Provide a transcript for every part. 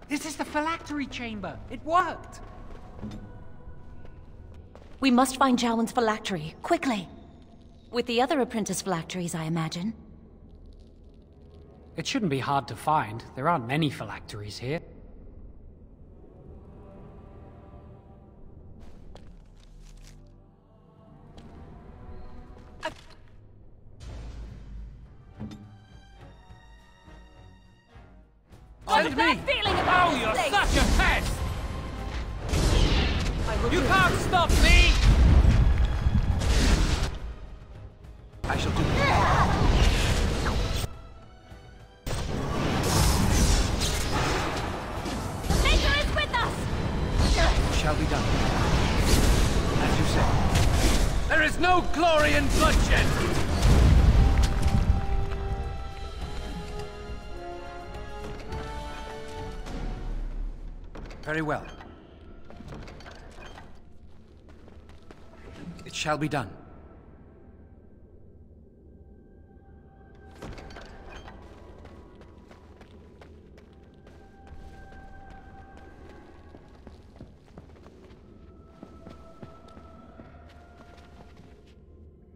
This is the phylactery chamber. It worked. We must find Jowen's phylactery, quickly. With the other apprentice phylacteries, I imagine. It shouldn't be hard to find. There aren't many phylacteries here. Send me! Oh, you're such a pest! You can't stop me! I shall do it. The Maker is with us! It shall be done. As you say. There is no glory in bloodshed! Very well. It shall be done.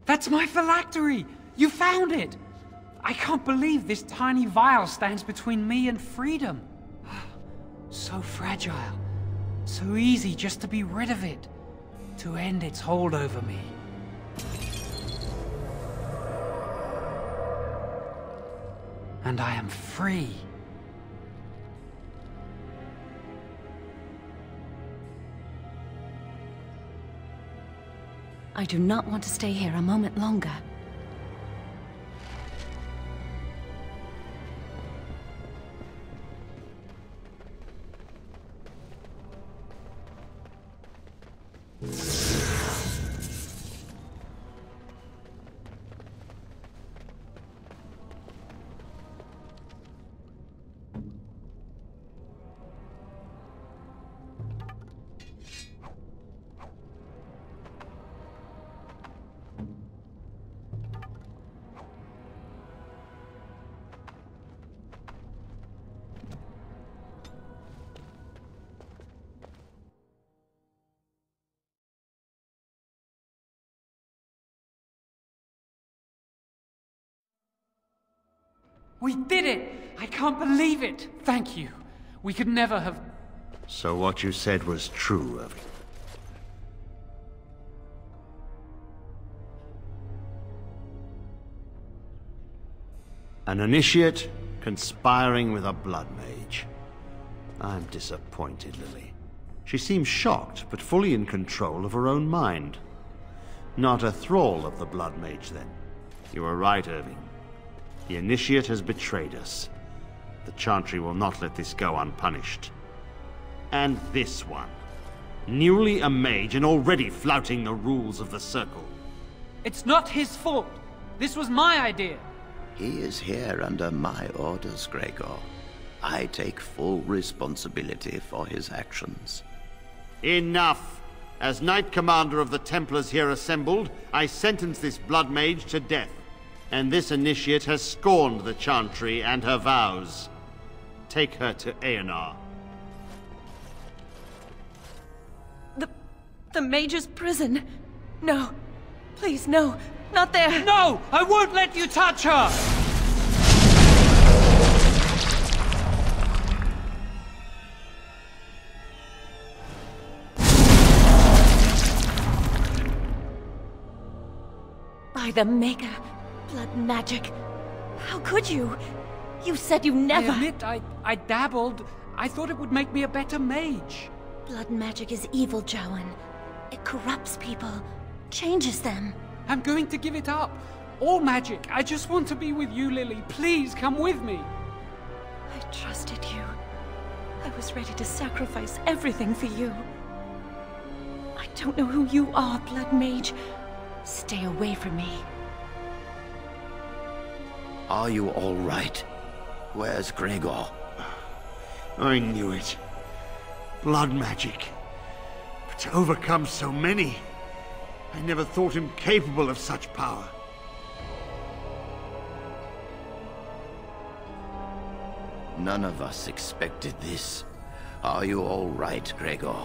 That's my phylactery! You found it! I can't believe this tiny vial stands between me and freedom. So fragile. So easy just to be rid of it. To end its hold over me. And I am free. I do not want to stay here a moment longer. We did it! I can't believe it! Thank you. We could never have... So what you said was true, Irving? An initiate conspiring with a bloodmage. I'm disappointed, Lily. She seems shocked, but fully in control of her own mind. Not a thrall of the bloodmage, then. You were right, Irving. The initiate has betrayed us. The Chantry will not let this go unpunished. And this one. Newly a mage and already flouting the rules of the Circle. It's not his fault. This was my idea. He is here under my orders, Gregor. I take full responsibility for his actions. Enough! As Knight Commander of the Templars here assembled, I sentence this blood mage to death. And this initiate has scorned the Chantry and her vows. Take her to Aenar. The Mage's prison. No. Please, no. Not there. No! I won't let you touch her! By the Maker. Blood magic. How could you? You said you never... I admit, I dabbled. I thought it would make me a better mage. Blood magic is evil, Jowen. It corrupts people, changes them. I'm going to give it up. All magic. I just want to be with you, Lily. Please, come with me. I trusted you. I was ready to sacrifice everything for you. I don't know who you are, Blood Mage. Stay away from me. Are you all right? Where's Gregor? I knew it. Blood magic. But to overcome so many, I never thought him capable of such power. None of us expected this. Are you all right, Gregor?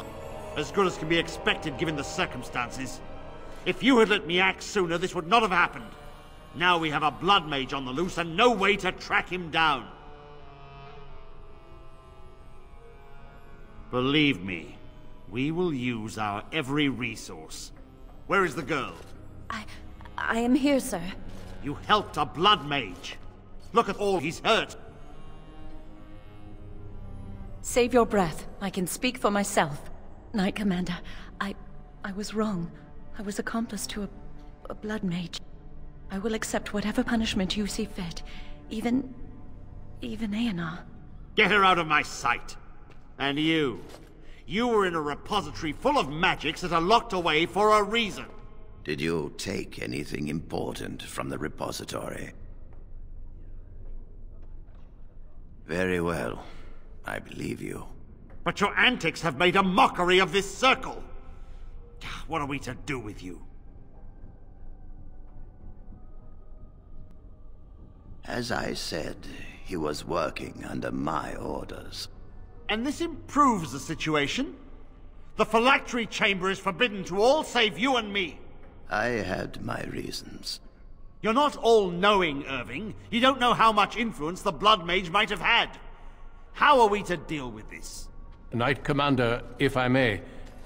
As good as can be expected given the circumstances. If you had let me act sooner, this would not have happened. Now we have a blood mage on the loose and no way to track him down. Believe me, we will use our every resource. Where is the girl? I am here, sir. You helped a blood mage. Look at all he's hurt. Save your breath. I can speak for myself. Knight Commander, I was wrong. I was accomplice to a blood mage. I will accept whatever punishment you see fit. Even Aenar. Get her out of my sight. And you. You were in a repository full of magics that are locked away for a reason. Did you take anything important from the repository? Very well. I believe you. But your antics have made a mockery of this circle. What are we to do with you? As I said, he was working under my orders. And this improves the situation. The phylactery chamber is forbidden to all save you and me. I had my reasons. You're not all-knowing, Irving. You don't know how much influence the blood mage might have had. How are we to deal with this? Knight Commander, if I may,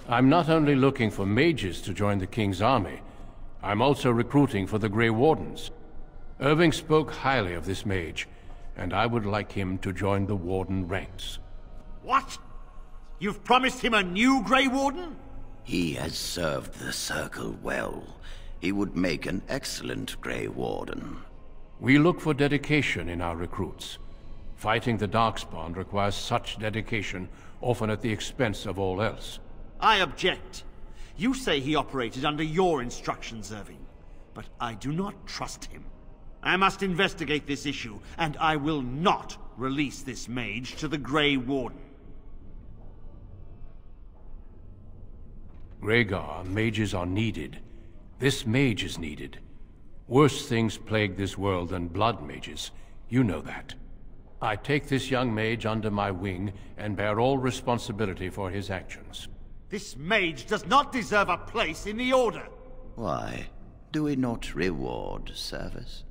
I'm not only looking for mages to join the King's army, I'm also recruiting for the Grey Wardens. Irving spoke highly of this mage, and I would like him to join the Warden ranks. What? You've promised him a new Grey Warden? He has served the Circle well. He would make an excellent Grey Warden. We look for dedication in our recruits. Fighting the Darkspawn requires such dedication, often at the expense of all else. I object. You say he operated under your instructions, Irving, but I do not trust him. I must investigate this issue, and I will not release this mage to the Grey Warden. Rhaegar, mages are needed. This mage is needed. Worse things plague this world than blood mages. You know that. I take this young mage under my wing and bear all responsibility for his actions. This mage does not deserve a place in the Order. Why? Do we not reward service?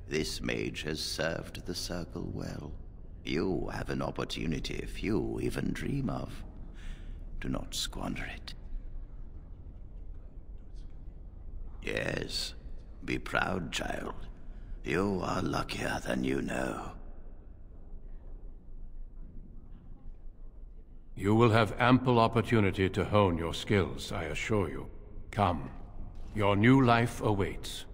This mage has served the Circle well. You have an opportunity few even dream of. Do not squander it. Yes, be proud, child. You are luckier than you know. You will have ample opportunity to hone your skills, I assure you. Come, your new life awaits.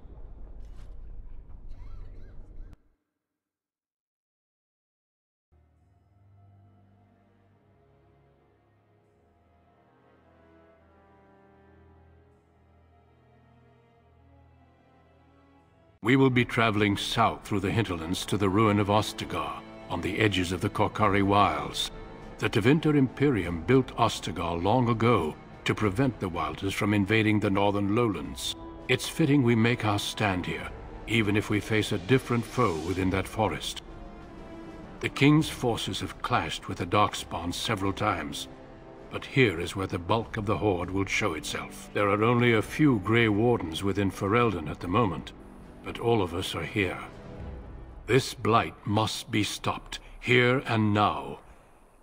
We will be traveling south through the hinterlands to the ruin of Ostagar, on the edges of the Korkari Wilds. The Tevinter Imperium built Ostagar long ago to prevent the Wilders from invading the northern lowlands. It's fitting we make our stand here, even if we face a different foe within that forest. The King's forces have clashed with the Darkspawn several times, but here is where the bulk of the Horde will show itself. There are only a few Grey Wardens within Ferelden at the moment, but all of us are here. This blight must be stopped, here and now.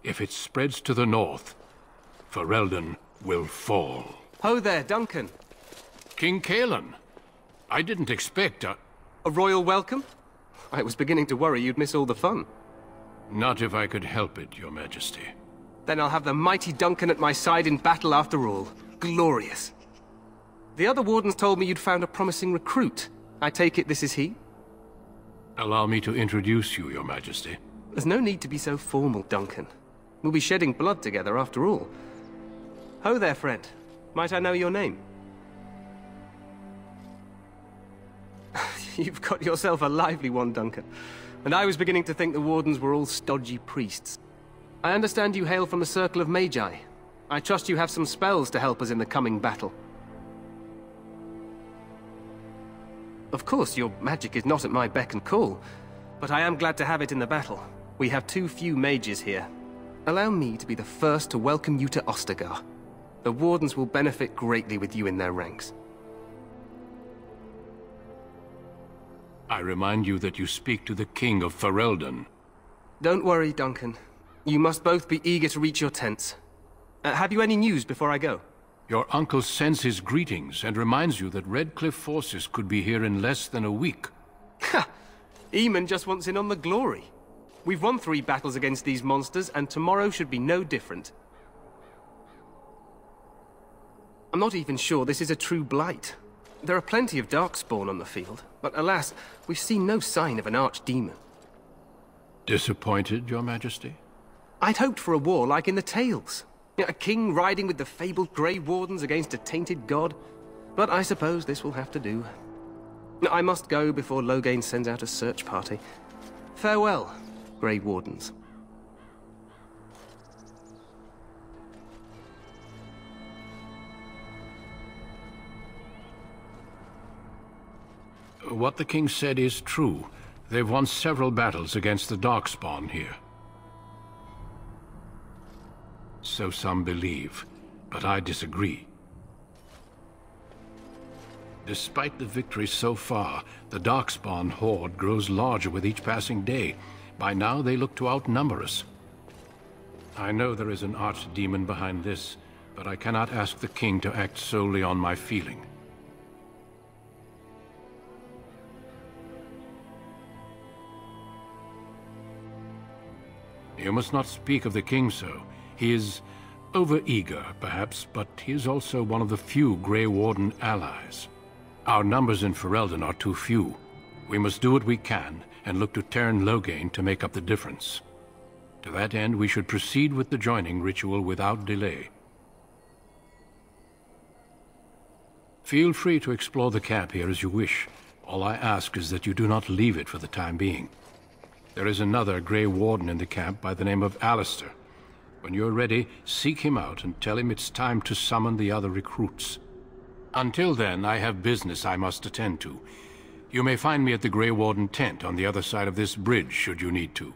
If it spreads to the north, Ferelden will fall. Ho there, Duncan. King Kaelan, I didn't expect a royal welcome? I was beginning to worry you'd miss all the fun. Not if I could help it, Your Majesty. Then I'll have the mighty Duncan at my side in battle after all. Glorious. The other Wardens told me you'd found a promising recruit. I take it this is he? Allow me to introduce you, Your Majesty. There's no need to be so formal, Duncan. We'll be shedding blood together after all. Ho there, friend. Might I know your name? You've got yourself a lively one, Duncan. And I was beginning to think the Wardens were all stodgy priests. I understand you hail from the Circle of Magi. I trust you have some spells to help us in the coming battle. Of course, your magic is not at my beck and call, but I am glad to have it in the battle. We have too few mages here. allow me to be the first to welcome you to Ostagar. The Wardens will benefit greatly with you in their ranks. I remind you that you speak to the King of Ferelden. Don't worry, Duncan. You must both be eager to reach your tents. Have you any news before I go? Your uncle sends his greetings and reminds you that Redcliffe forces could be here in less than a week. Ha! Eamon just wants in on the glory. We've won 3 battles against these monsters, and tomorrow should be no different. I'm not even sure this is a true blight. There are plenty of darkspawn on the field, but alas, we've seen no sign of an archdemon. Disappointed, Your Majesty? I'd hoped for a war like in the tales. A king riding with the fabled Grey Wardens against a tainted god. But I suppose this will have to do. I must go before Loghain sends out a search party. Farewell, Grey Wardens. What the king said is true. They've won several battles against the Darkspawn here. So some believe, but I disagree. Despite the victory so far, the Darkspawn horde grows larger with each passing day. By now they look to outnumber us. I know there is an archdemon behind this, but I cannot ask the king to act solely on my feeling. You must not speak of the king so. He is over-eager, perhaps, but he is also one of the few Grey Warden allies. Our numbers in Ferelden are too few. We must do what we can, and look to Teyrn Loghain to make up the difference. To that end, we should proceed with the joining ritual without delay. Feel free to explore the camp here as you wish. All I ask is that you do not leave it for the time being. There is another Grey Warden in the camp by the name of Alistair. When you're ready, seek him out and tell him it's time to summon the other recruits. Until then, I have business I must attend to. You may find me at the Grey Warden tent on the other side of this bridge, should you need to.